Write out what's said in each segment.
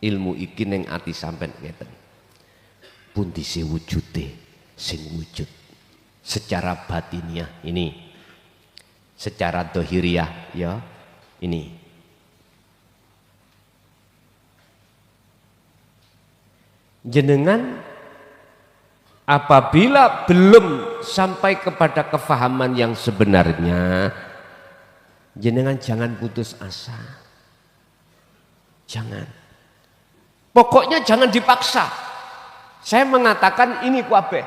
ilmu iki ning ati sampean ngeten. Pundi sing wujude sing wujud secara batiniah ini, secara dohiriah ya ini. Jenengan apabila belum sampai kepada kefahaman yang sebenarnya, jenengan jangan putus asa. Jangan. Pokoknya jangan dipaksa. Saya mengatakan ini kabeh.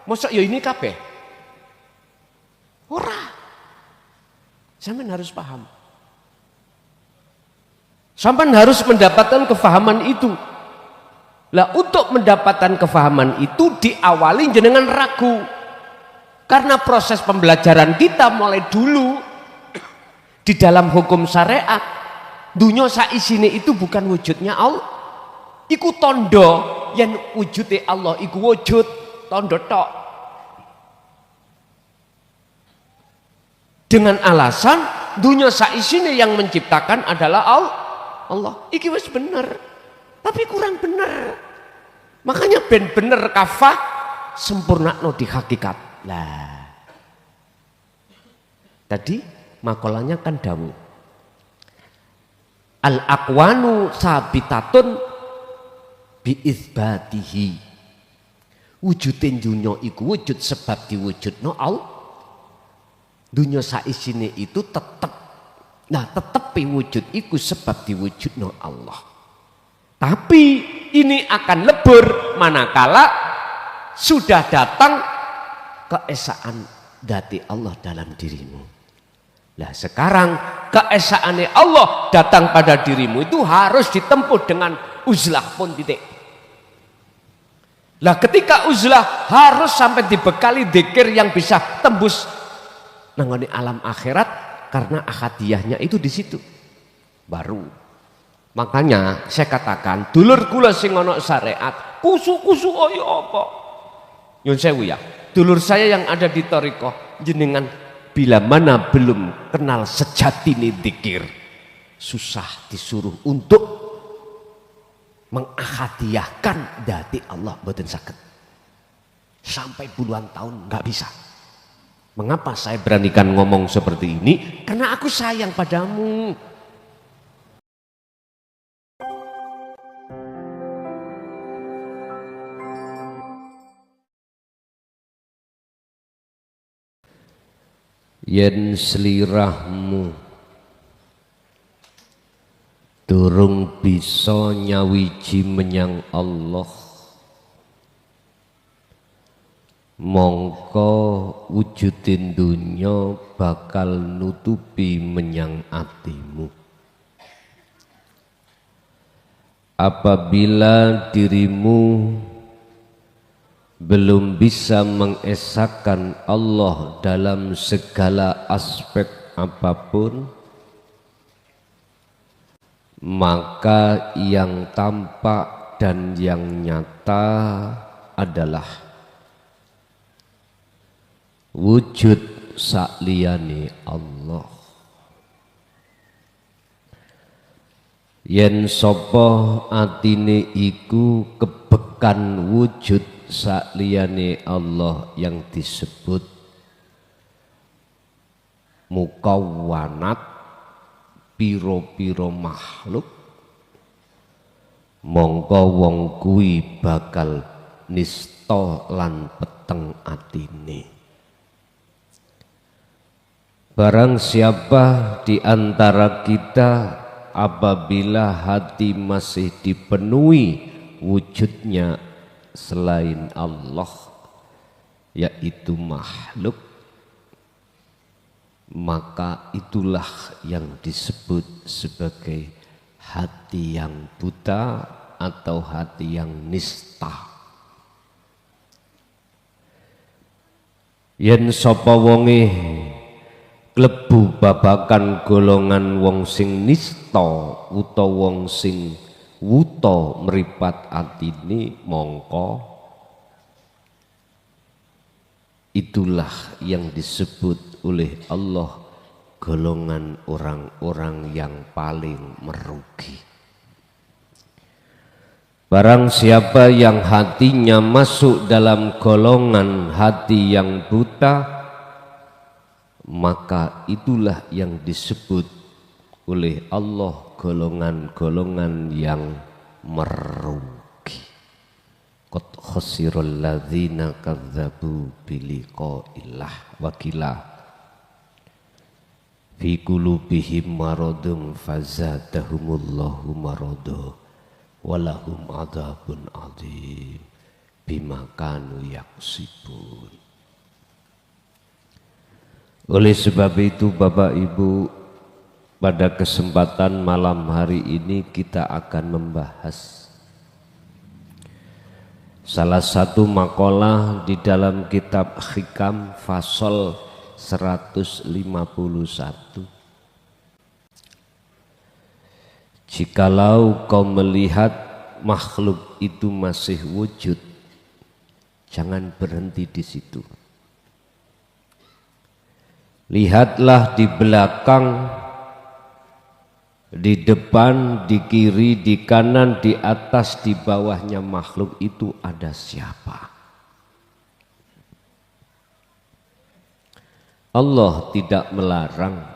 Mosok ya ini kabeh. Ora. Sampean harus paham. Sampean harus mendapatkan kefahaman itu. Lah untuk mendapatkan kefahaman itu diawali jenengan ragu. Karena proses pembelajaran kita mulai dulu di dalam hukum syariat, dunya saisine itu bukan wujudnya Allah. Iku tondo yang wujudnya Allah iku wujud tondo tok. Dengan alasan dunya saisine yang menciptakan adalah Allah. Iki wis bener. Tapi kurang bener. Makanya ben bener kafah sempurnakno di hakikat. Lah. Tadi makolanya kan dawuh. Al-aqwanu sabitatun biizbatihi. Wujudin dunya iku wujud sebab diwujudno Allah. Dunya saisine itu tetep. Nah, tetepi wujud iku sebab diwujudno Allah. Tapi ini akan lebur manakala sudah datang keesaan dzati Allah dalam dirimu. Nah sekarang keesaane Allah datang pada dirimu itu harus ditempuh dengan uzlah pun titik. Lah ketika uzlah harus sampai dibekali dzikir yang bisa tembus nangone alam akhirat karena akadiyahnya itu di situ. Baru makanya saya katakan dulur kula sing ana syariat kusu-kusu kaya apa nyun sewu ya dulur saya yang ada di thariqah jenengan bila mana belum kenal sejatine dzikir susah disuruh untuk mengakadiyahkan dzati Allah mboten saged sampai puluhan tahun nggak bisa. Mengapa saya beranikan ngomong seperti ini? Karena aku sayang padamu. Yen slirahmu durung bisa nyawiji menyang Allah, mongko wujudin dunya bakal nutupi menyang atimu. Apabila dirimu belum bisa mengesahkan Allah dalam segala aspek apapun, maka yang tampak dan yang nyata adalah wujud sakliyane Allah. Yen sapa atine iku kebekan wujud sakliyane Allah yang disebut mukawwanat piro-piro makhluk, mongko wong kuwi bakal nista lan peteng atine. Barang siapa di antara kita apabila hati masih dipenuhi wujudnya selain Allah, yaitu makhluk, maka itulah yang disebut sebagai hati yang buta atau hati yang nista. Yen sapa wonge klebu babakan golongan wong sing nista utawa wong sing wuta mripat atine, mongko itulah yang disebut oleh Allah golongan orang-orang yang paling merugi. Barang siapa yang hatinya masuk dalam golongan hati yang buta, maka itulah yang disebut oleh Allah golongan-golongan yang merugi. Qad khasiral ladzina kadzdzabu biliqa'illah wa qila fi qulubihim maradun fazadahumullahu marada walahum adzabun adzim bima kanu yaksibun. Oleh sebab itu Bapak Ibu, pada kesempatan malam hari ini kita akan membahas salah satu makalah di dalam kitab Hikam Fasol 151. Jikalau kau melihat makhluk itu masih wujud, jangan berhenti di situ. Lihatlah di belakang, di depan, di kiri, di kanan, di atas, di bawahnya makhluk itu ada siapa. Allah tidak melarang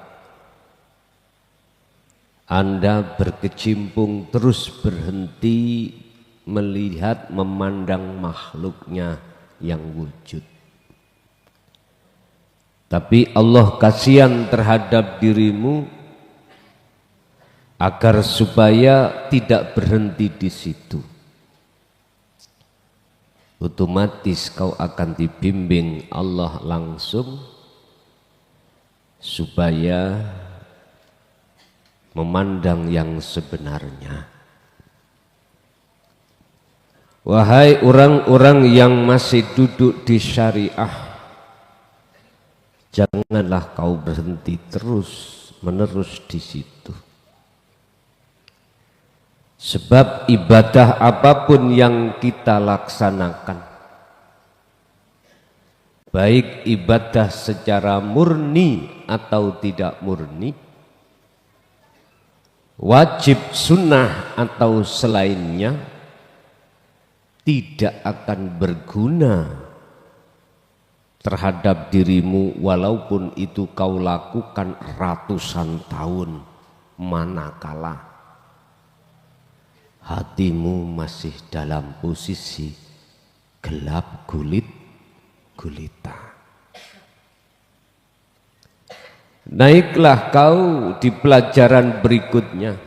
Anda berkecimpung terus berhenti melihat, memandang makhluknya yang wujud. Tapi Allah kasihan terhadap dirimu agar supaya tidak berhenti di situ. Otomatis kau akan dibimbing Allah langsung supaya memandang yang sebenarnya. Wahai orang-orang yang masih duduk di syariah, janganlah kau berhenti terus menerus di situ. Sebab ibadah apapun yang kita laksanakan, baik ibadah secara murni atau tidak murni, wajib sunnah atau selainnya, tidak akan berguna terhadap dirimu walaupun itu kau lakukan ratusan tahun, manakala hatimu masih dalam posisi gelap gulita. Naiklah kau di pelajaran berikutnya,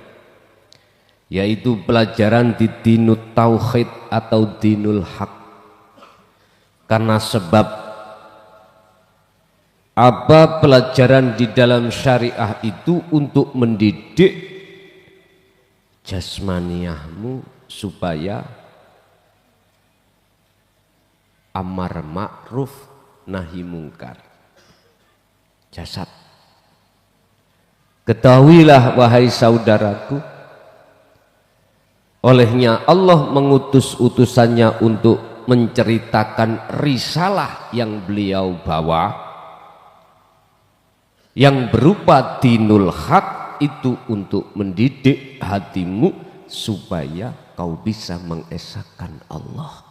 yaitu pelajaran di dinut tauhid atau dinul haq. Karena sebab apa pelajaran di dalam syariah itu untuk mendidik jasmaniahmu supaya amar ma'ruf nahi mungkar. Jasad. Ketahuilah wahai saudaraku, olehnya Allah mengutus utusannya untuk menceritakan risalah yang beliau bawa, yang berupa dinul haq, itu untuk mendidik hatimu supaya kau bisa mengesahkan Allah.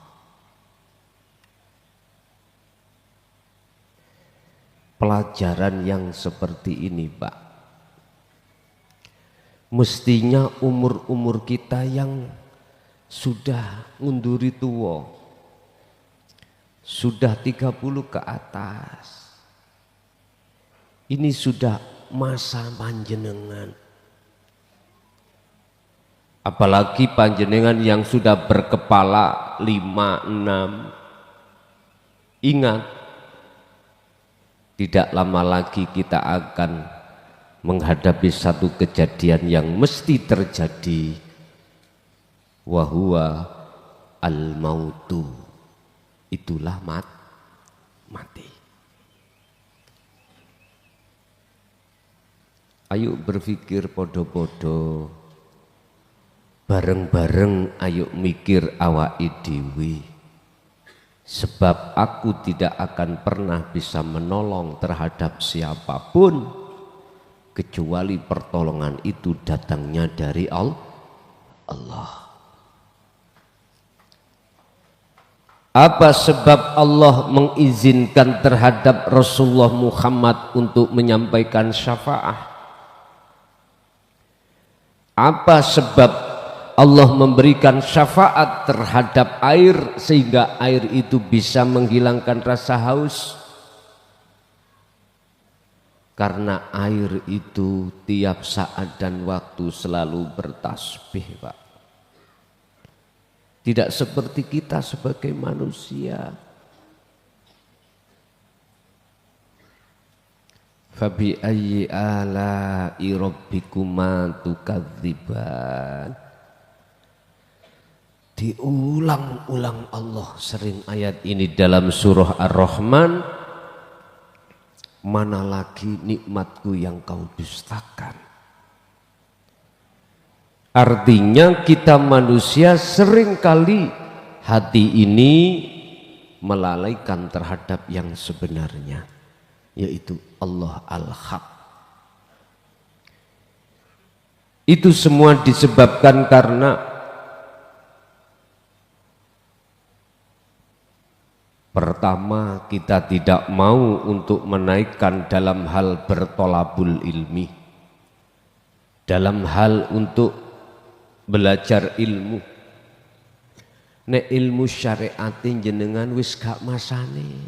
Pelajaran yang seperti ini, Pak, mestinya umur-umur kita yang sudah ngunduri tua, sudah 30 ke atas, ini sudah masa panjenengan. Apalagi panjenengan yang sudah berkepala 5, 6. Ingat, tidak lama lagi kita akan menghadapi satu kejadian yang mesti terjadi, wahuwa al-mautu, itulah mati. Ayo berpikir podo-podo, bareng-bareng ayo mikir awake dhewe. Sebab aku tidak akan pernah bisa menolong terhadap siapapun kecuali pertolongan itu datangnya dari Allah. Apa sebab Allah mengizinkan terhadap Rasulullah Muhammad untuk menyampaikan syafaat? Apa sebab Allah memberikan syafaat terhadap air sehingga air itu bisa menghilangkan rasa haus? Karena air itu tiap saat dan waktu selalu bertasbih, Pak. Tidak seperti kita sebagai manusia. Fabi ayyi ala'i rabbikuma tukadziban. Diulang-ulang Allah sering ayat ini dalam surah Ar-Rahman. Mana lagi nikmatku yang kau dustakan? Artinya kita manusia seringkali hati ini melalaikan terhadap yang sebenarnya, yaitu Allah Al-Haq. Itu semua disebabkan karena pertama, kita tidak mau untuk menaikkan dalam hal bertolabul ilmi, dalam hal untuk belajar ilmu. Nek ilmu syariatin jenengan wis gak masane,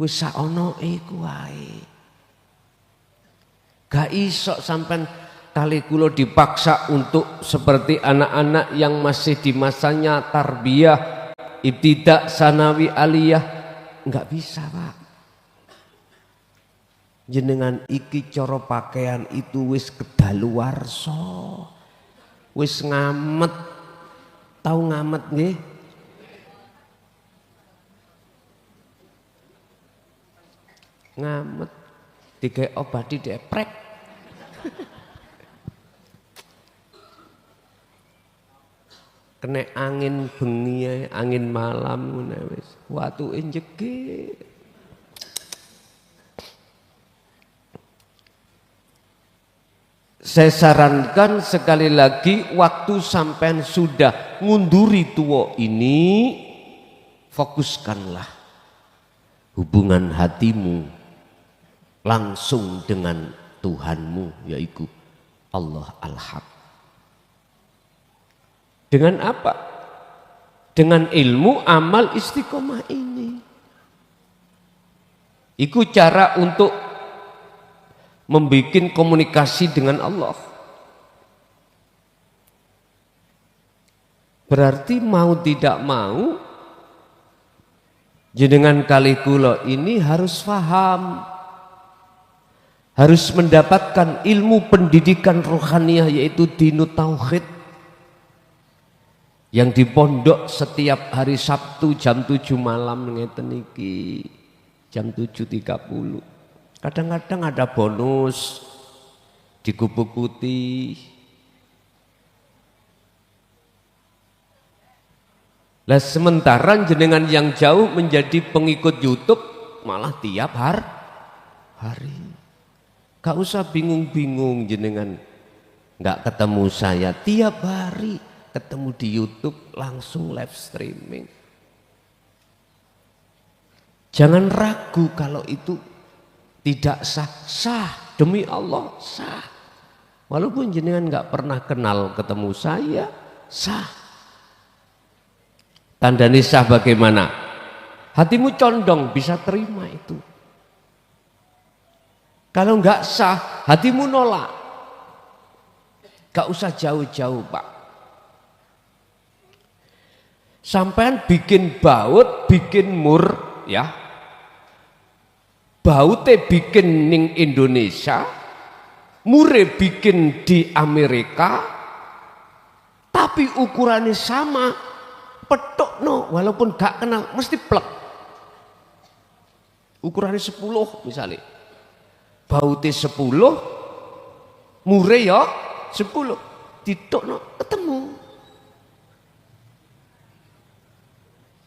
wis saono iku wae. Gak iso sampean kali kula dipaksa untuk seperti anak-anak yang masih di masanya tarbiyah, ibtidak, sanawi, aliyah, nggak bisa, Pak. Jenengan iki cara pakaian itu wis kedaluwarsa, wis ngamet. Tahu ngamet nggih? Ngamet digawe obati deprek. Kena angin bengi, angin malam ngono wis watuke njegek. Saya sarankan sekali lagi, waktu sampean sudah ngunduri tua ini, fokuskanlah hubungan hatimu langsung dengan Tuhanmu, yaitu Allah Al-Haq. Dengan apa? Dengan ilmu, amal, istiqomah ini. Itu cara untuk membuat komunikasi dengan Allah. Berarti mau tidak mau, jenengan kali kula ini harus faham, harus mendapatkan ilmu pendidikan rohaniah, yaitu dinut tauhid, yang di pondok setiap hari Sabtu jam 7 malam ngeten iki, jam 7.30. Kadang-kadang ada bonus di Gubuk Putih. Lah sementara jenengan yang jauh menjadi pengikut YouTube malah tiap hari. Gak usah bingung-bingung jenengan nggak ketemu saya, tiap hari ketemu di YouTube langsung live streaming. Jangan ragu kalau itu tidak sah demi Allah sah. Walaupun jenengan nggak pernah kenal ketemu saya, sah. Tandanya sah bagaimana? Hatimu condong bisa terima itu. Kalau nggak sah, hatimu nolak. Gak usah jauh-jauh, Pak. Sampean bikin baut, bikin mur, ya. Baute bikin ning Indonesia, mure bikin di Amerika, tapi ukurannya sama, petok no, walaupun gak kenal, mesti plek. Ukurannya 10 misalnya, baute 10, mure ya 10, titok no, ketemu.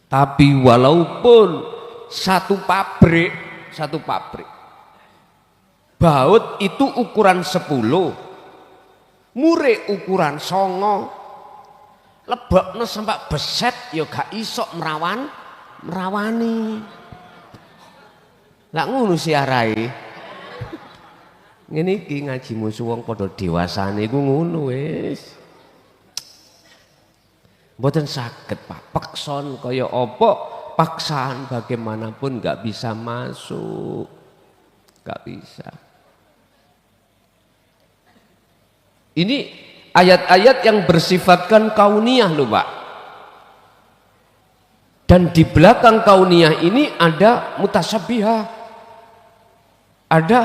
Tapi walaupun satu pabrik, baut itu ukuran 10, mure ukuran 9, lebokno sampai beset ya gak iso merawan merawani. Lah ngono siarai. Ngene iki ngaji musuh wong padha dewasane iku ngono wis. Mboten saged Pak, pakson kaya apa, paksaan bagaimanapun nggak bisa masuk. Nggak bisa. Ini ayat-ayat yang bersifatkan kauniyah loh Pak. Dan di belakang kauniyah ini ada mutasyabihah. Ada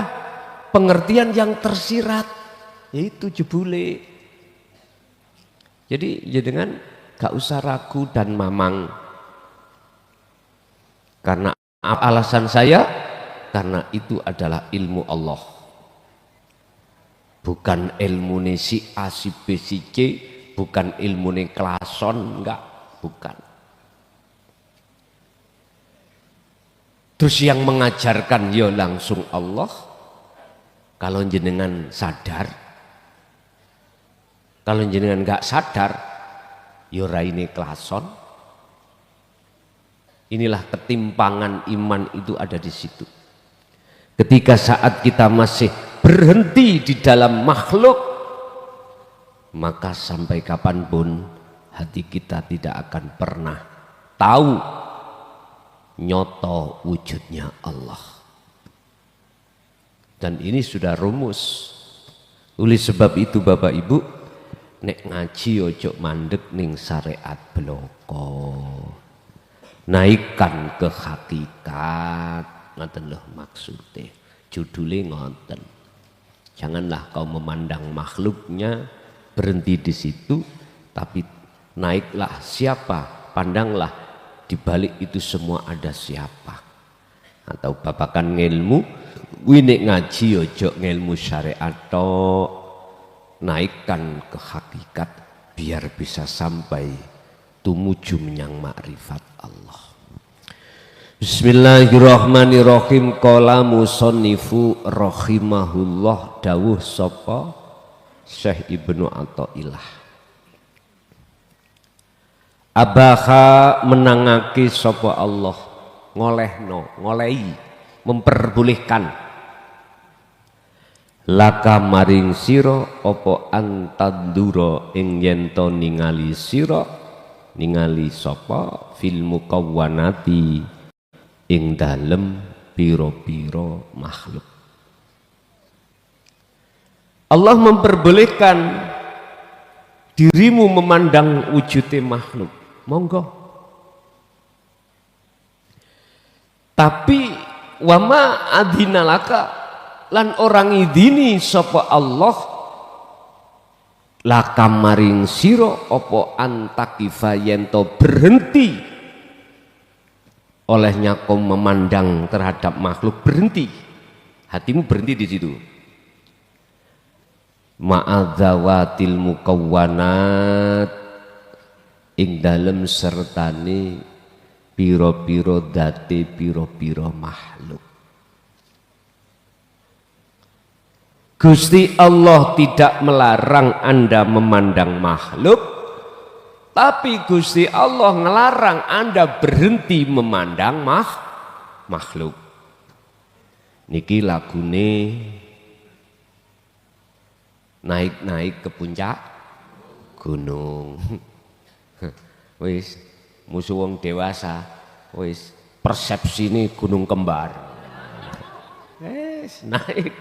pengertian yang tersirat, yaitu jebule. Jadi dengan gak usah ragu dan mamang. Karena alasan saya, karena itu adalah ilmu Allah. Bukan ilmu si A, si B, si C, bukan ilmu klason, enggak, bukan. Terus yang mengajarkan ya langsung Allah. Kalau jenengan sadar, kalau jenengan enggak sadar, ya raine klason. Inilah ketimpangan iman itu ada di situ. Ketika saat kita masih berhenti di dalam makhluk, maka sampai kapanpun hati kita tidak akan pernah tahu nyoto wujudnya Allah. Dan ini sudah rumus. Oleh sebab itu Bapak Ibu, nek ngaji ojo mandek ning syariat bloko. Naikkan ke hakikat. Ngoten loh maksudnya. Judulnya ngoten. Janganlah kau memandang makhluknya berhenti di situ, tapi naiklah siapa, pandanglah di balik itu semua ada siapa. Atau babakan ngilmu, winek ngaji ojo ngilmu syariat tok. Naikkan ke hakikat biar bisa sampai tumuju menyang makrifat Allah. Bismillahirrahmanirrahim. Qala musannifu rahimahullah, dawuh sapa Syekh Ibnu Athaillah. Abaha menangake sapa Allah, ngolehno, ngolehi, memperbolehkan laka maring sira apa antandura ing yen to ningali sira, ningali sapa fil mukawwanati ing dalem piro-piro makhluk. Allah memperbolehkan dirimu memandang wujudnya makhluk, monggo. Tapi wama adhinalaka, lan orang idini sapa Allah laka maring sira apa antakifa yen to berhenti olehnya kau memandang terhadap makhluk, berhenti, hatimu berhenti di situ. Ma'adzawatil mukawwanat ing dalem sertane piro-piro date piro-piro makhluk. Gusti Allah tidak melarang Anda memandang makhluk, tapi Gusti Allah ngelarang Anda berhenti memandang makhluk. Niki lagune naik-naik ke puncak gunung. Wis musuh wong dewasa, wis persepsi ini gunung kembar. Wis naik.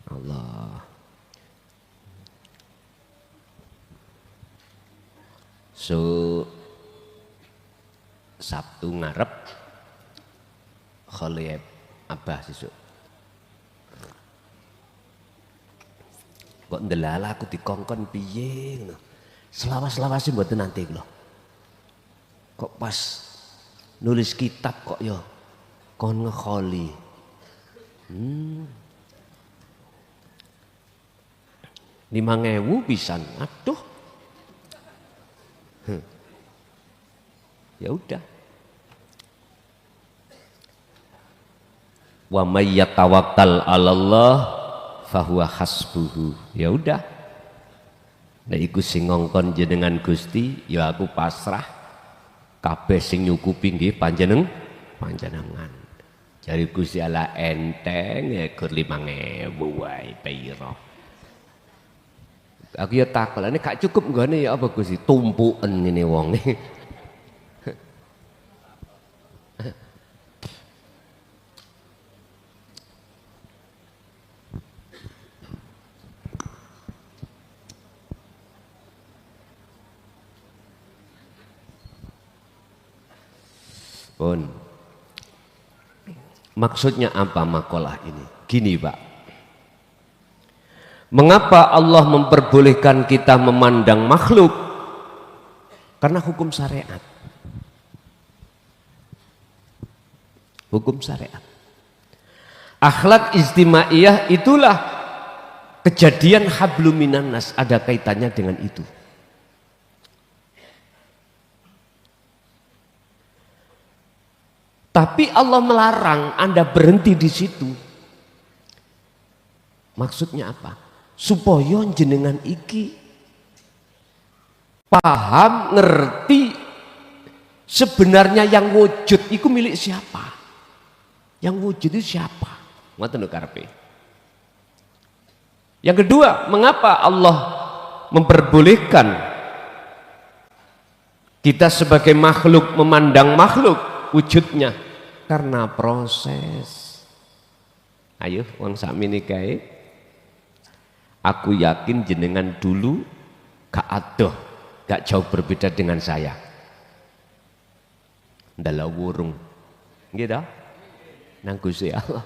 Allah. So Sabtu ngarep Khalif Abah sesuk. Kok ndelala aku dikongkon piye ngono. Selawas-lawase mboten nanti lho. Kok pas nulis kitab kok ya kon ngekholi. 5.000 pisan. Aduh. Ya udah. Wa may yatawakkal 'alallah fahuwa hasbuhu. Ya udah. Nek iku sing ngongkon jenengan Gusti, ya aku pasrah. kabeh sing nyukupi nggih panjenengan. Jari Gusti Allah enteng ya gur 5.000 wae pira. Aku ya takon, ini gak cukup nggone ya apa Gusti tumpuken ngene wong. Pun. Maksudnya apa makalah ini? Gini Pak. Mengapa Allah memperbolehkan kita memandang makhluk? Karena hukum syariat. Hukum syariat. Akhlak istimaiyah itulah kejadian hablum minan nas, ada kaitannya dengan itu. Tapi Allah melarang Anda berhenti di situ. Maksudnya apa? Supaya jenengan iki paham, ngerti sebenarnya yang wujud itu milik siapa? Yang wujud itu siapa? Ngoten lho karepe. Yang kedua, mengapa Allah memperbolehkan kita sebagai makhluk memandang makhluk wujudnya? Karena proses. Ayo wong sakmene kae, aku yakin jenengan dulu gak adoh, gak jauh berbeda dengan saya. Ndalah wurung nggih ta? Nang Gusti Allah.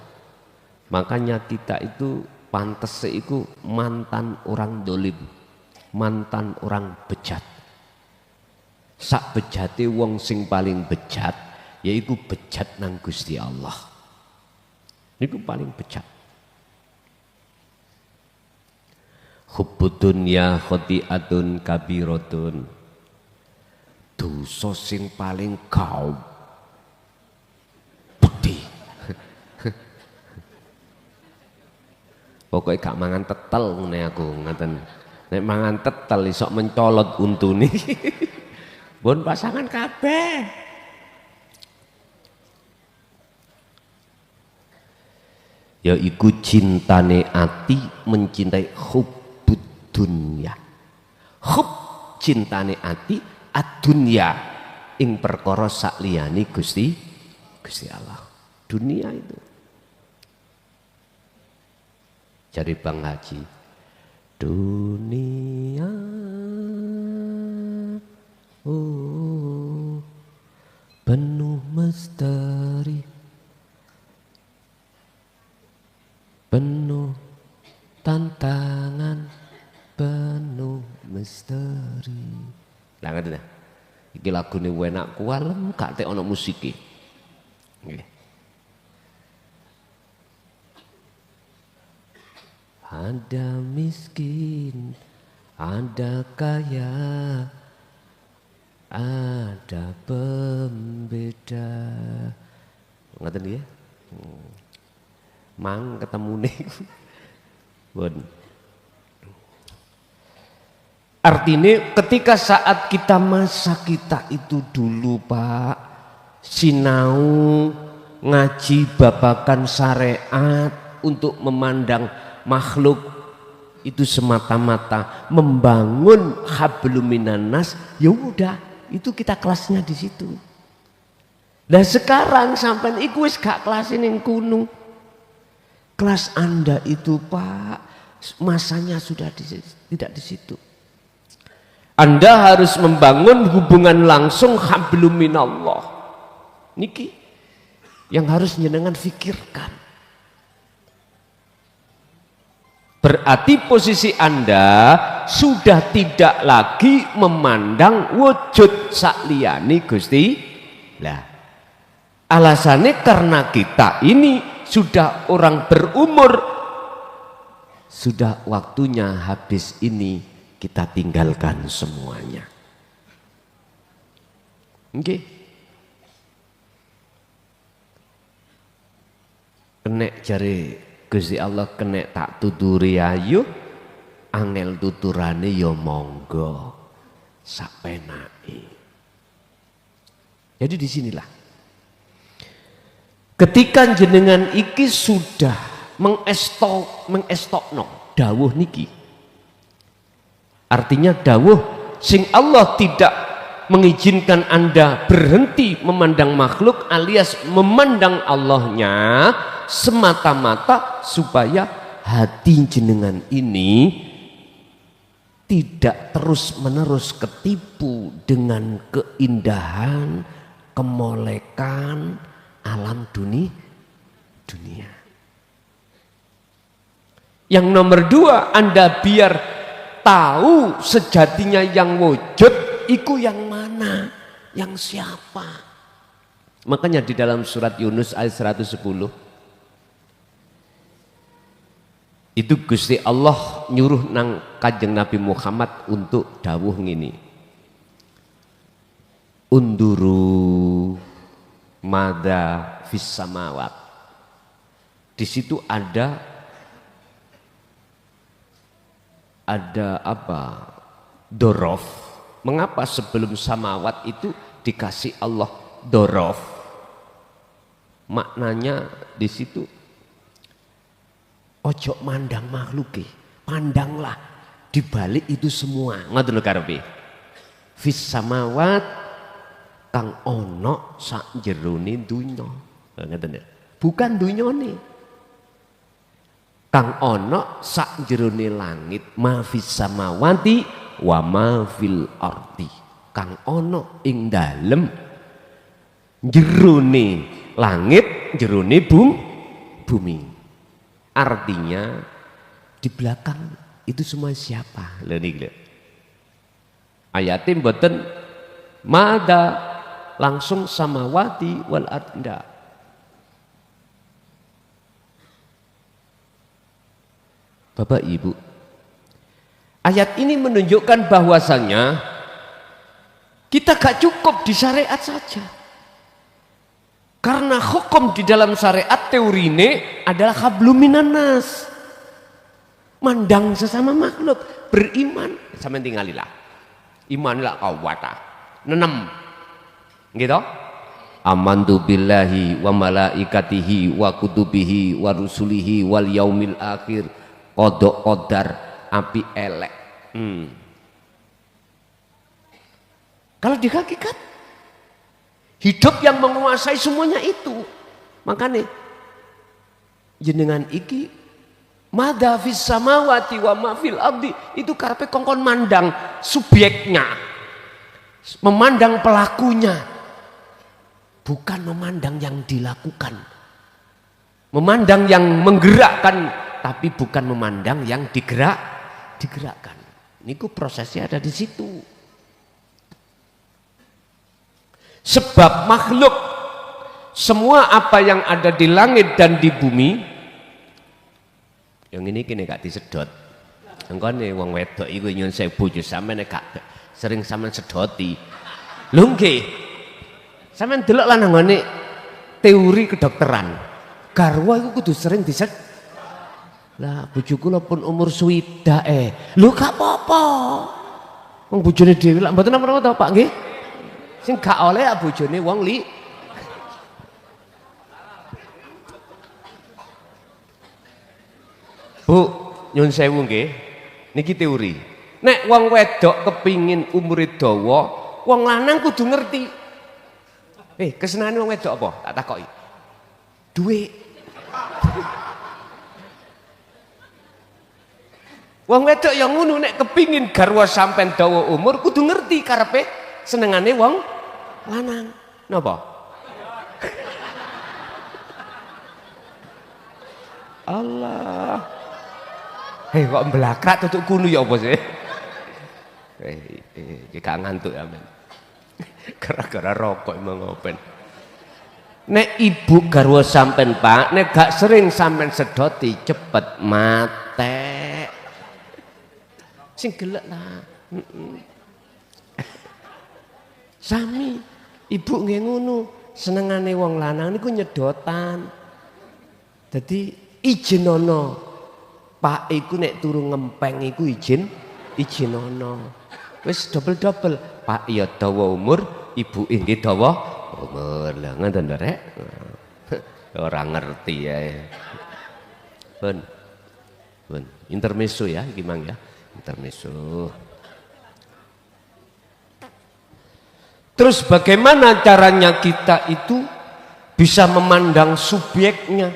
Makanya kita itu pantes iku mantan orang dolim, mantan orang bejat. Sak bejate wong sing paling bejat yaitu bejat nang Gusti Allah. Niku paling bejat. Hubbud dunya khati'atun kabiratun. Dosa sing paling kaum putih. Pokoknya gak mangan tetel ngene aku ngaten. Nek mangan tetel iso mencolot untune. Bon pasangan kabeh. Yaiku cintane ati mencintai hubbud dunya. Hub cintane ati ad-dunya ing perkara sakliyane Gusti Allah. Dunia itu. Cari Bang Haji. Dunia oh penuh misteri, penuh tantangan, penuh misteri. Lah ngoten ta. Iki lagune enak kualem gak tek ana musike. Nggih. Ada miskin, ada kaya, ada pembeda. Ngoten nggih. Mang ketemu nih. Bon. Artinya ketika saat kita masa kita itu dulu Pak sinau ngaji babakan syariat untuk memandang makhluk itu semata-mata membangun hablum minan nas, ya udah itu kita kelasnya di situ. Nah sekarang sampai iku wis gak kelas ning kuno. Kelas Anda itu Pak masanya sudah tidak di situ. Anda harus membangun hubungan langsung hablum minallah. Niki yang harus jenengan fikirkan. Berarti posisi Anda sudah tidak lagi memandang wujud sakliyane Gusti. Lah, alasannya karena kita ini sudah orang berumur, sudah waktunya habis ini kita tinggalkan semuanya. Nggih. Kenek jare Gusti Allah kenek tak tuturi ayu, angel tuturane ya monggo sak penake. Jadi disinilah ketika jenengan iki sudah mengestokno dawuh niki, artinya dawuh sing Allah tidak mengizinkan Anda berhenti memandang makhluk alias memandang Allahnya semata-mata supaya hati jenengan ini tidak terus-menerus ketipu dengan keindahan, kemolekan alam dunia. Yang nomor dua, Anda biar tahu sejatinya yang wujud iku yang mana, yang siapa. Makanya di dalam surat Yunus ayat 110 itu Gusti Allah nyuruh nang Kanjeng Nabi Muhammad untuk dawuh ngini, unduru mada fis samawat. Di situ ada apa? Dorof. Mengapa sebelum samawat itu dikasih Allah dorof? Maknanya di situ ojo mandang makhluk, pandanglah di balik itu semua. Ngoten lho karepe. Fis samawat kang ono sak jerone dunya. Ngoten lho. Bukan dunyane. Kang ono sak jerone langit, ma fis samawati wa ma fil ardi. Kang ono ing dalem jerone langit, jerone bumi. Artinya di belakang itu semua siapa? Lho niki lho. Ayatin mboten mada langsung samawati wal arda. Bapak Ibu, ayat ini menunjukkan bahwasannya kita gak cukup di syariat saja. Karena hukum di dalam syariat teori ini adalah hablum minan nas. Mandang sesama makhluk, beriman sama tinggalilah. Imanlah awata. Nenem. Gitu? Amantu billahi wa malaikatihi wa kutubihi wa rusulihi wal yaumil akhir. Kodok kodar api elek. Kalau di hakikat hidup yang menguasai semuanya itu. Makanya jenengan iki madha fis samawati wa ma fil ardi itu karepe kongkon mandang subjeknya, memandang pelakunya, bukan memandang yang dilakukan, memandang yang menggerakkan, tapi bukan memandang yang digerakkan. Niku prosesnya ada di situ. Sebab makhluk semua apa yang ada di langit dan di bumi, yang ini kini gak disedot. Engkone wong wedok iku nyun sewu bojo sampeyan gak sering sampean sedoti. Lho nggih. Sampeyan delok lan nggone teori kedokteran. Garwa iku kudu sering disedot. Lah bojo kula pun umur swidak lho gak apa-apa. Wong bojone dhewe lak mboten napa-napa to Pak nggih. Sing gak oleh bojone wong li. Bu, nyun sewu nggih. Niki teori. Nek wong wedok kepingin umure dawa, wong lanang kudu ngerti. Kesenane wong wedok apa? Tak takoki. Duit. Wong wedok yang ngono nek kepingin garwa sampean dawa umur kudu ngerti karepe senengane wong lanang. Napa? Allah. Kok belakrak tutuk kunu ya apa sih? Gak ngantuk ya men. Gara-gara rokok emang ngopen. Nek ibu garwa sampean Pak, nek gak sering sampean sedoti cepet mate. Sing gelek lah. Sami ibu nggih ngono, senengane wong lanang niku nyedotan. Dadi ijinono. Pak iku nek turu ngempeng iku ijinono. Wis double-double. Pak ya dawa umur, ibu nggih dawa umur lah ngoten rek. Orang ngerti ya. Pun. Pun. Intermezzo ya iki Mang ya. Intermezzo. Terus bagaimana caranya kita itu bisa memandang subjeknya,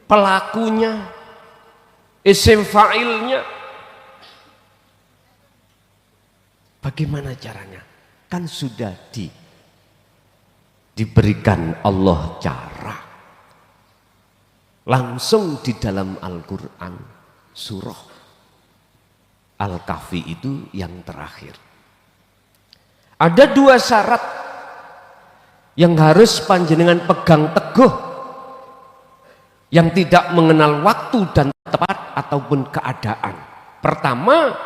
pelakunya, isim fa'ilnya? Bagaimana caranya? Kan sudah diberikan Allah cara. Langsung di dalam Al-Quran surah Al-Kahfi itu yang terakhir. Ada dua syarat yang harus panjenengan pegang teguh, yang tidak mengenal waktu dan tempat ataupun keadaan. Pertama,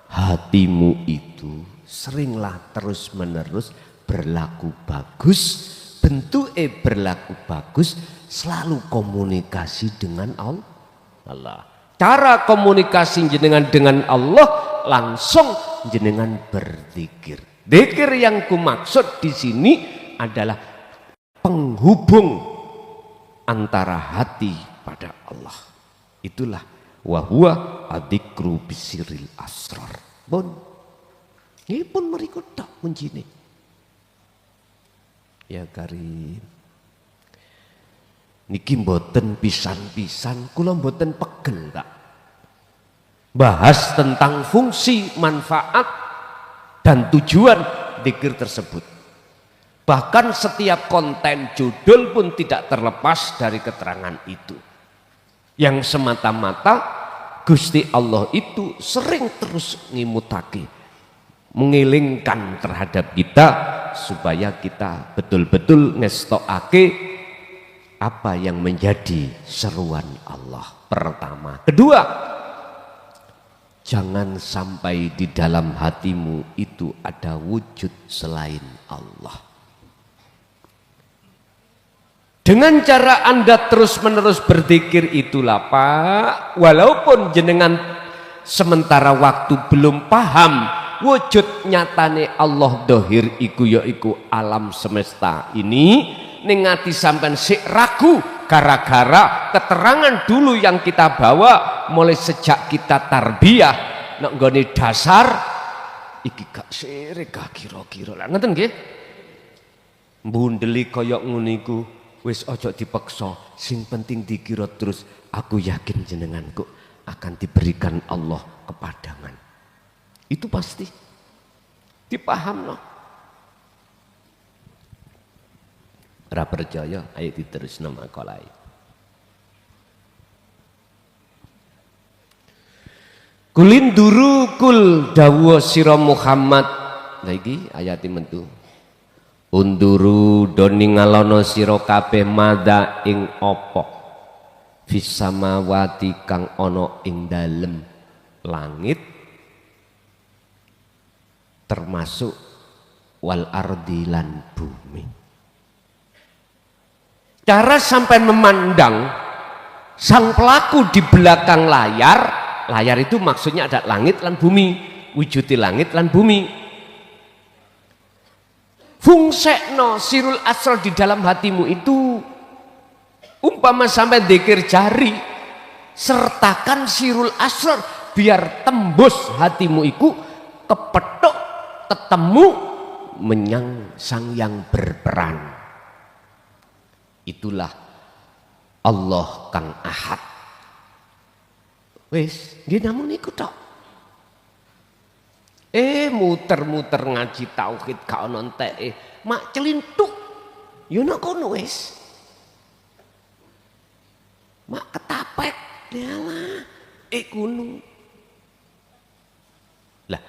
hatimu itu seringlah terus menerus berlaku bagus, bentuknya berlaku bagus, selalu komunikasi dengan Allah. Cara komunikasi jenengan dengan Allah langsung jenengan berzikir. Zikir yang kumaksud di sini adalah penghubung antara hati pada Allah. Itulah wahwa adzikru bisiril asrar. Bon, ini pun mereka tak kuncine. Ya Karim, niki mboten pisan-pisan, kula mboten pegel tak bahas tentang fungsi, manfaat dan tujuan zikir tersebut. Bahkan setiap konten judul pun tidak terlepas dari keterangan itu, yang semata-mata Gusti Allah itu sering terus ngimutake, mengilingkan terhadap kita supaya kita betul-betul ngestokake apa yang menjadi seruan Allah. Pertama. Kedua, jangan sampai di dalam hatimu itu ada wujud selain Allah. Dengan cara Anda terus-menerus berzikir itulah Pak, walaupun jenengan sementara waktu belum paham wujud nyatane Allah dohir iku yaiku alam semesta ini, ningati sampean sik ragu gara-gara keterangan dulu yang kita bawa mulai sejak kita tarbiyah nek nggone dasar iki gak sire gak kira-kira lah ngoten nggih. Mbundeli kaya ngono iku wis aja dipaksa, sing penting dikira terus aku yakin jenenganku akan diberikan Allah kepadangan. Itu pasti dipahamno. Ora percaya ayo diterusno makalah. Kulinduru kul dawuh sira Muhammad. Lah iki ayat mentu. Unduru doni ngalono sira kabeh mada ing apa fis samawati kang ana ing dalem langit termasuk wal ardi lan bumi. Cara sampai memandang sang pelaku di belakang layar, layar itu maksudnya ada langit lan bumi, wujudi langit lan bumi. Fungsekno sirul asrar di dalam hatimu itu umpama sampai dzikir jari, sertakan sirul asrar biar tembus hatimu iku kepethuk ketemu menyang sang yang berperan. Itulah Allah kang ahad. Wis nggih namung niku tok. Muter-muter ngaji tauhid gak ono enteke, mak celintuk yo nek kono wis. Mak ketapek yalah kono. Lah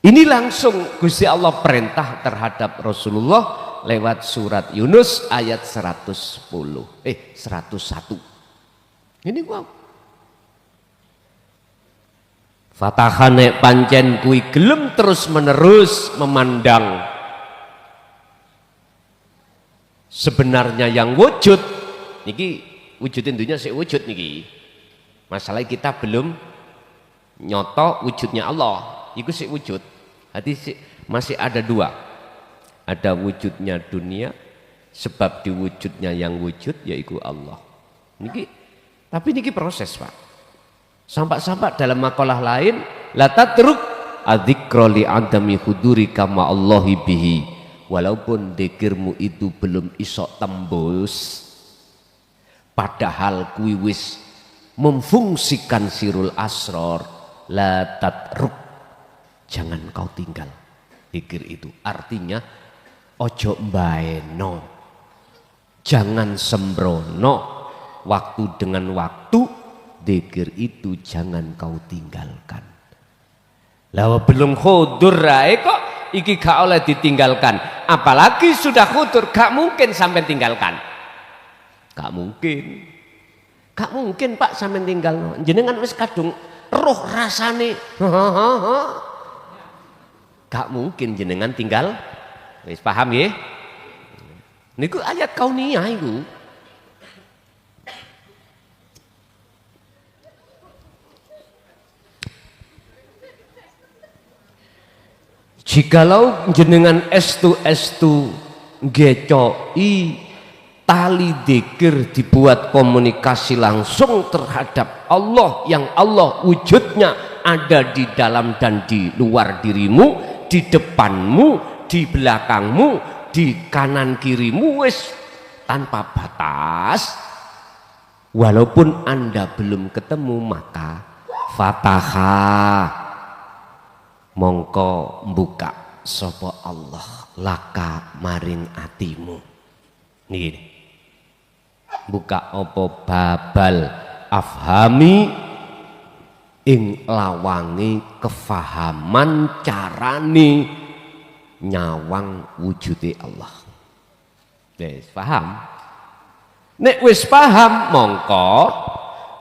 ini langsung Gusti Allah perintah terhadap Rasulullah lewat surat Yunus ayat 101. Ini wow. Fatahane pancen kui gelem terus menerus memandang sebenarnya yang wujud niki wujudin dunia sik wujud niki. Masalah kita belum nyoto wujudnya Allah. Iku sik wujud. Hati sik masih ada dua. Ada wujudnya dunia, sebab diwujudnya yang wujud yaitu Allah. Niki, tapi niki proses Pak. Sampak-sampak dalam makalah lain, la tatruk adzikra li adami huduri kama Allahi bihi. Walaupun dzikirmu itu belum isok tembus, padahal kuwi wis memfungsikan sirul asror, la tatruk, jangan kau tinggal dzikir itu. Artinya ojo mbaeno, jangan sembrono, waktu dengan waktu dzikir itu jangan kau tinggalkan. Lah belum khudur rae kok iki gak oleh ditinggalkan, apalagi sudah khudur gak mungkin sampai tinggalkan. Gak mungkin. Gak mungkin Pak sampai tinggal. Jenengan wis kadung roh rasane. Gak mungkin jenengan tinggal. Wis paham ya? Niku ayat kauniyah iku. Jikalau jenengan estu ngecoi tali dzikir dibuat komunikasi langsung terhadap Allah yang Allah wujudnya ada di dalam dan di luar dirimu, di depanmu, di belakangmu, di kanan kirimu, wis tanpa batas. Walaupun Anda belum ketemu, maka Fatahah mongko buka sapa Allah laka maring atimu. Niki buka apa babal afhami ing lawangi kefahaman carane nyawang wujude Allah. Wis paham? Nek wis paham mongko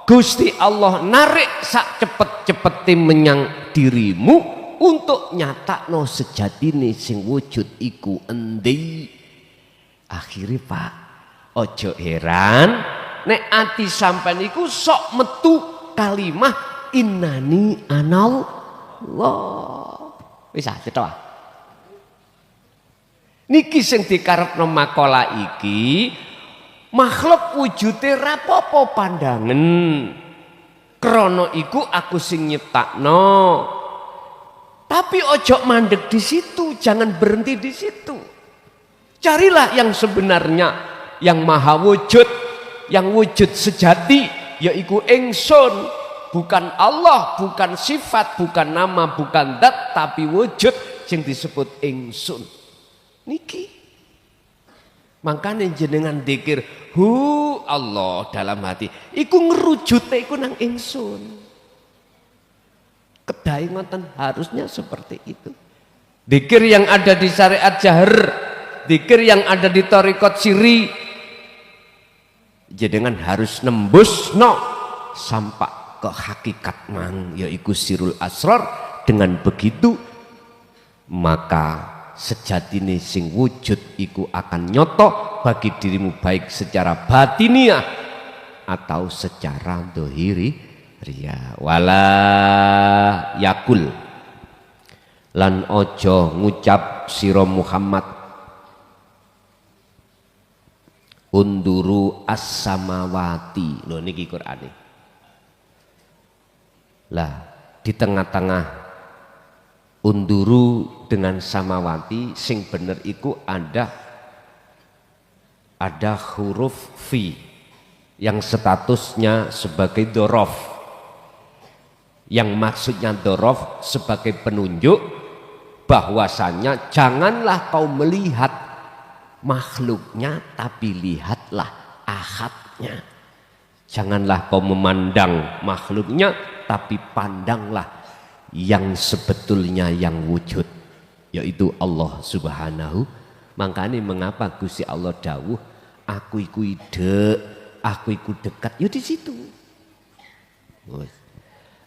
Gusti Allah narik sak cepet-cepete menyang dirimu untuk nyatakno sejatine sing wujud iku endi. Akhire Pak, ojo heran nek ati sampean iku sok metu kalimah innani anallah. Wis cetha. Niki sing dikarepno makalah iki, makhluk wujude rapopo pandangen. Krana iku aku sing nyiptakno. Tapi ojo mandek di situ, jangan berhenti di situ. Carilah yang sebenarnya, yang maha wujud, yang wujud sejati, yaitu ingsun, bukan Allah, bukan sifat, bukan nama, bukan dat, tapi wujud yang disebut ingsun. Niki. Makanya jenengan dzikir hu Allah dalam hati, iku ngerujute iku nang ingsun. Kedai ngoten harusnya seperti itu. Dzikir yang ada di syariat jahar, dzikir yang ada di thariqat siri, jenengan harus nembus sampai ke hakikat mang yaitu sirul asrar. Dengan begitu maka sejatine sing wujud iku akan nyoto bagi dirimu, baik secara batiniah atau secara dohiri. Ria wala yakul lan ojo ngucap sira Muhammad unduru as-samawati. Lho niki Qur'ane. Lah di tengah-tengah unduru dengan samawati sing bener iku ada huruf fi yang statusnya sebagai dorof, yang maksudnya dorof sebagai penunjuk bahwasanya janganlah kau melihat makhluknya tapi lihatlah ahadnya. Janganlah kau memandang makhluknya tapi pandanglah yang sebetulnya yang wujud yaitu Allah Subhanahu. Makanya mengapa Gusti Allah dawuh aku iku ide, aku iku dekat ya di situ.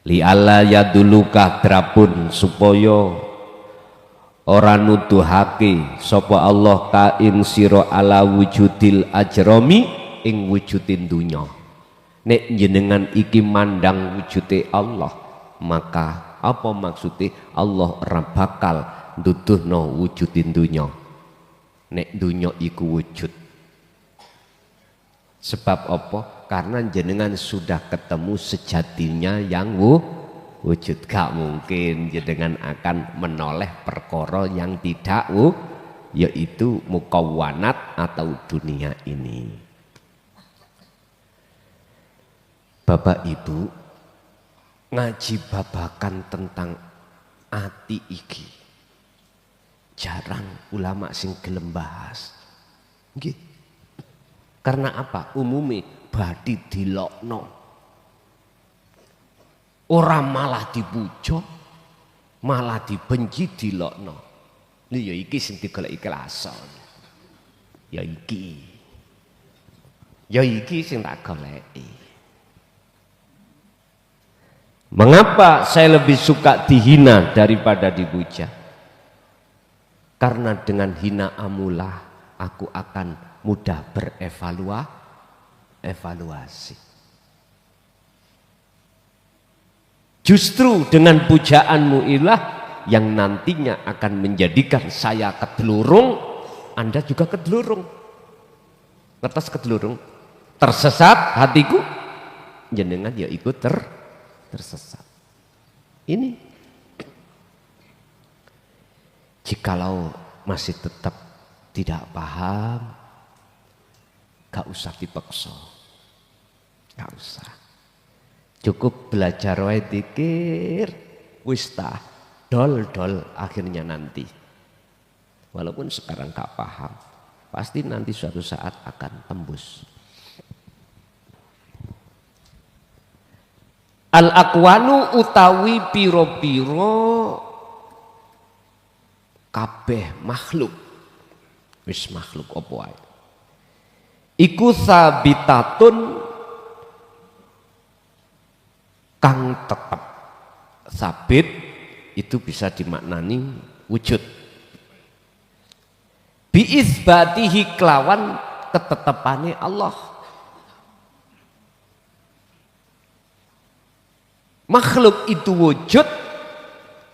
Li alla yaduluka drapun supaya ora nuduhake sapa Allah ka ing sira ala wujudil ajrami ing wujudin dunya. Nek jenengan iki mandang wujude Allah, maka apa maksudnya Allah ora bakal Nduduhno wujudin dunya. Nek dunya iku wujud. Sebab apa? Karena jenengan sudah ketemu sejatinya yang wujud. Gak mungkin jenengan akan menoleh perkara yang tidak yaitu mukawwanat atau dunia ini. Bapak Ibu, ngaji babakan tentang ati iki jarang ulama sing gelem bahas. Nggih. Karena apa? Umumnya badi dilokno. Ora malah dipuja, malah dibenci dilokno. Lha ya iki sing digoleki kelason. Ya iki. Ya iki sing tak goleki. Mengapa saya lebih suka dihina daripada dipuja? Karena dengan hina amulah aku akan mudah berevaluasi. Justru dengan pujaanmu ilah yang nantinya akan menjadikan saya kedelurung, Anda juga kedelurung. Ngertos kedelurung? Tersesat hatiku, jenengan ya ikut tersesat. Ini jikalau masih tetap tidak paham, gak usah dipaksa, gak usah. Cukup belajar wae dikir, wis tah dol akhirnya nanti. Walaupun sekarang gak paham, pasti nanti suatu saat akan tembus. Al-aqwanu utawi piro-piro kabeh makhluk, wis makhluk apa wae iku sabitatun kang tetep. Sabit itu bisa dimaknani wujud, biizbatihi kelawan ketetepane Allah. Makhluk itu wujud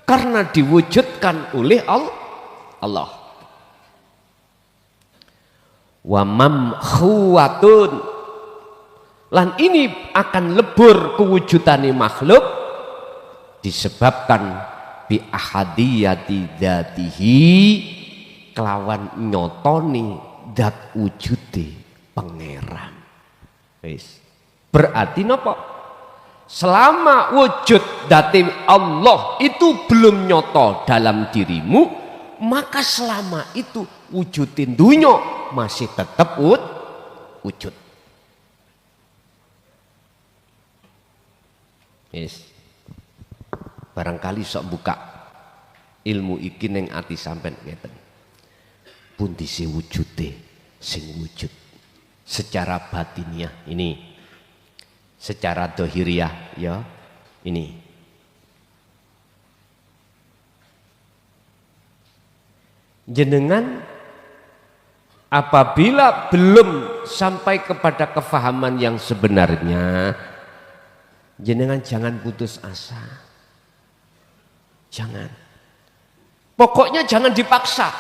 karena diwujudkan oleh Allah. Wa mamkhuwatun, lan ini akan lebur kewujudane makhluk disebabkan bi ahadiyati dzatihi, kelawan nyotoni zat wujude pangeran. Wis. Berarti napa? Selama wujud dzati Allah itu belum nyoto dalam dirimu, maka selama itu wujudin dunya masih tetap wujud. Yes. Barangkali sok buka ilmu iki ning ati sampean ngeten. Pundi sing wujude sing wujud secara batiniah ini, secara dohiriah ya ini. Jenengan apabila belum sampai kepada kefahaman yang sebenarnya, jenengan jangan putus asa. Jangan. Pokoknya jangan dipaksa.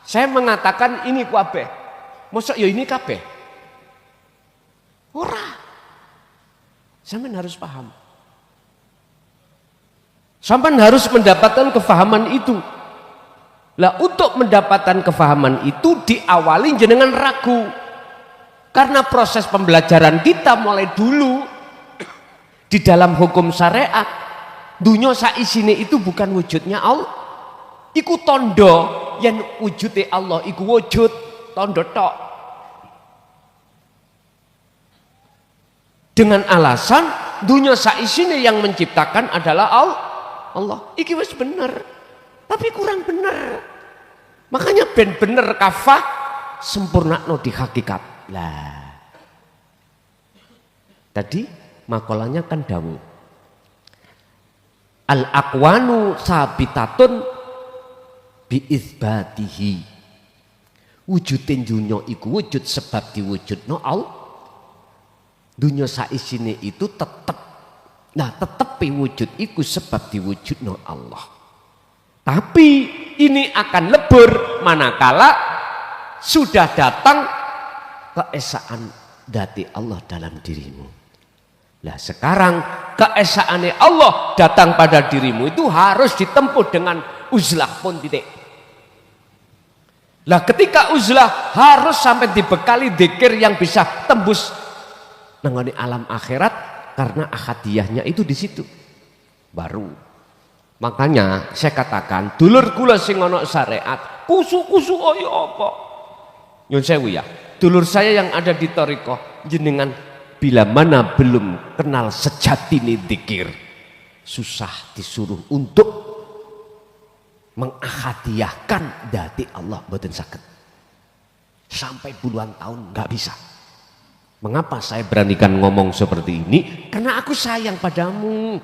Saya mengatakan ini kabeh. Mosok ya ini kabeh. Ora. Sampean harus paham. Sampean harus mendapatkan kefahaman itu. Lah untuk mendapatkan kefahaman itu diawali jenengan ragu. Karena proses pembelajaran kita mulai dulu di dalam hukum syariat, dunya saisine itu bukan wujudnya Allah. Iku tondo yang wujudnya Allah iku wujud tondo tok. Dengan alasan dunia saisine yang menciptakan adalah Allah. Iki wis bener, tapi kurang bener. Makanya ben bener kafah sempurnakno di hakikat. Lah. Tadi makolanya kan dawuh. Al-aqwanu sabitatun biizbatihi. Wujudin dunya iku wujud sebab diwujudno Allah. Dunia saisine itu tetep. Nah tetepi wujud iku sebab diwujudno Allah. Tapi ini akan lebur manakala sudah datang keesaan dati Allah dalam dirimu. Nah sekarang keesaannya Allah datang pada dirimu itu harus ditempuh dengan uzlah pun titik. Lah ketika uzlah harus sampai dibekali dzikir yang bisa tembus nangani alam akhirat, karena ahadiyahnya itu di situ. Baru makanya saya katakan dulur kula sing ana syariat kusu-kusu kaya apa. Nyun sewu ya. Dulur saya yang ada di thariqah jenengan bila mana belum kenal sejatine dzikir, susah disuruh untuk mengahadiyahkan dati Allah mboten saged. Sampai puluhan tahun nggak bisa. Mengapa saya beranikan ngomong seperti ini? Karena aku sayang padamu.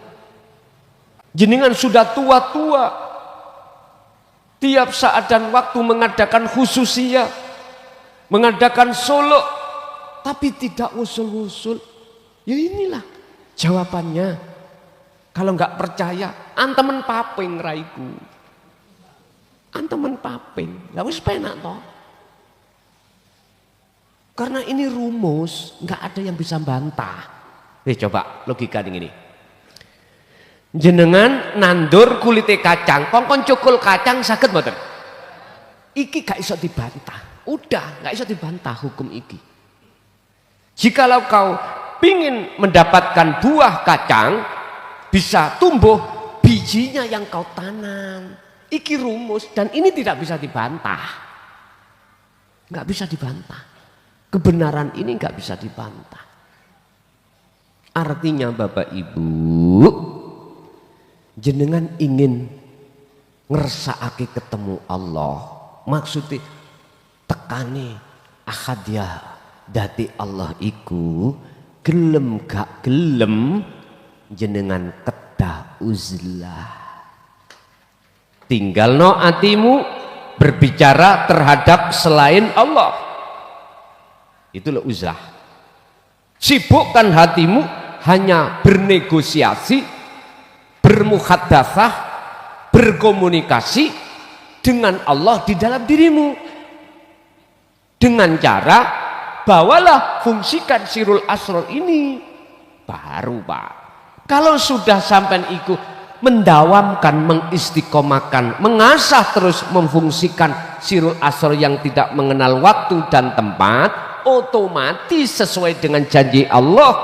Jenengan sudah tua-tua. Tiap saat dan waktu mengadakan khususiyah, mengadakan solo, tapi tidak usul-usul. Ya inilah jawabannya. Kalau nggak percaya, antemen paping raiku. Antemen paping. Lah wis penak toh. Karena ini rumus, nggak ada yang bisa bantah. Coba logika ini. Jenengan nandur kulite kacang, kongkon cukul kacang saged mboten? Iki gak iso dibantah. Udah, gak iso dibantah hukum iki. Jikalau kau pingin mendapatkan buah kacang, bisa tumbuh bijinya yang kau tanam. Iki rumus dan ini tidak bisa dibantah. Gak bisa dibantah. Kebenaran ini gak bisa dibantah. Artinya Bapak Ibu, jenengan ingin ngersakake ketemu Allah, maksudnya tekani ahadiyah dati Allah iku gelem gak gelem jenengan kedah uzlah. Tinggal no atimu berbicara terhadap selain Allah, itulah uzlah. Sibukkan hatimu hanya bernegosiasi, bermuhaddatsah, berkomunikasi dengan Allah di dalam dirimu. Dengan cara bawalah fungsikan sirul asrar ini. Baru Pak. Kalau sudah sampai ikut mendawamkan, mengistiqomahkan, mengasah terus memfungsikan sirul asrar yang tidak mengenal waktu dan tempat, otomatis sesuai dengan janji Allah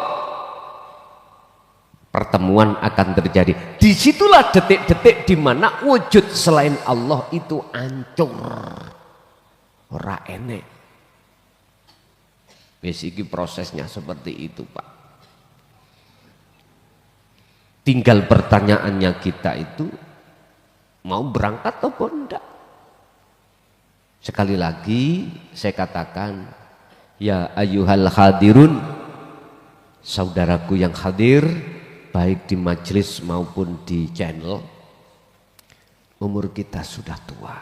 pertemuan akan terjadi. Disitulah detik-detik di mana wujud selain Allah itu hancur, ora enek. Wis iki prosesnya seperti itu Pak. Tinggal pertanyaannya kita itu mau berangkat atau enggak. Sekali lagi saya katakan, ya ayyuhal hadirun, saudaraku yang hadir baik di majelis maupun di channel, umur kita sudah tua.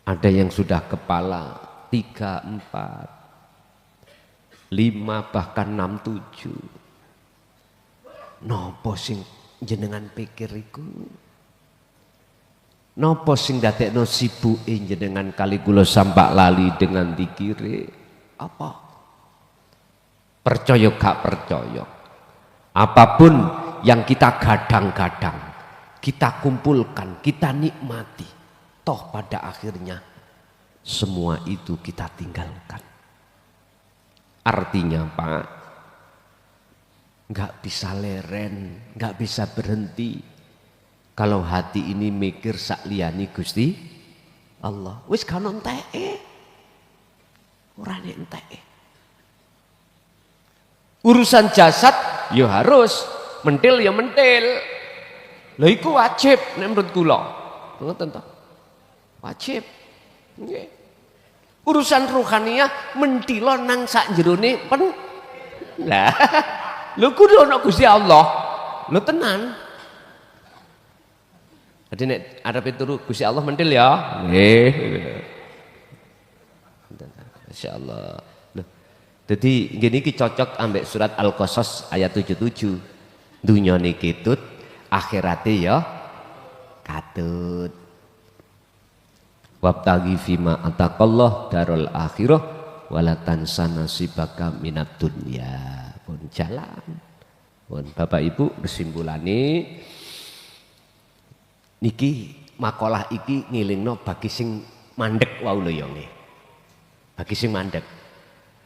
Ada yang sudah kepala 3, 4, 5 bahkan 6, 7. Nopo sing jenengan pikir iku? Nopo sing dadekno sibuke jenengan kali kula sampak lali dengan dikire? Apa? Percaya gak percaya? Apapun yang kita gadang-gadang, kita kumpulkan, kita nikmati, toh pada akhirnya semua itu kita tinggalkan. Artinya Pak, nggak bisa leren, nggak bisa berhenti kalau hati ini mikir sak liyane Gusti Allah. Wis gak ono enteke. Ora enteke. Urusan jasad ya harus mentil ya mentil. Lha iku wajib nek menurut kula. Ngoten to. Wajib. Nggih. Urusan ruhaniyah mentilo nang sak jerone pen. Lah, lho kudu ana Gusti Allah. Lho tenan. Jadi nek arepe turu Gusti Allah mentil ya. Nggih. Masyaallah. Loh. Dadi ngene iki cocok ambek surat Al-Qasas ayat 77. Dunyane ketut, akhirate ya kat. katut. Wabtaghi fima ataqallah darul akhirah wala tansa nasibaka minad dunya. Pun jalan. Pun Bapak Ibu kesimpulannya niki makalah iki ngilingno bagi sing mandek wau lho ya nggih. Bagi sing mandek.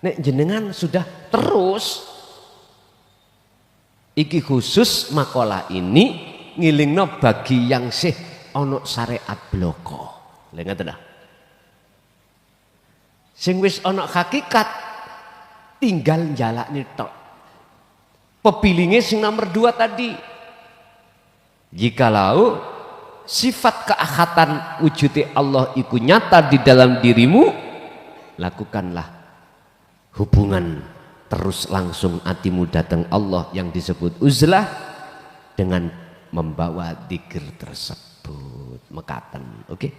Nek jenengan sudah terus iki khusus makalah ini ngilingno bagi yang sih ana syariat bloko. Lha ngoten ta. Sing wis ana hakikat tinggal njalakne tok. Pepilinge sing nomor 2 tadi. Jikalau sifat keahatan wujudnya Allah iku nyata di dalam dirimu, lakukanlah hubungan terus langsung hatimu datang Allah yang disebut uzlah dengan membawa dzikir tersebut mekaten. Oke?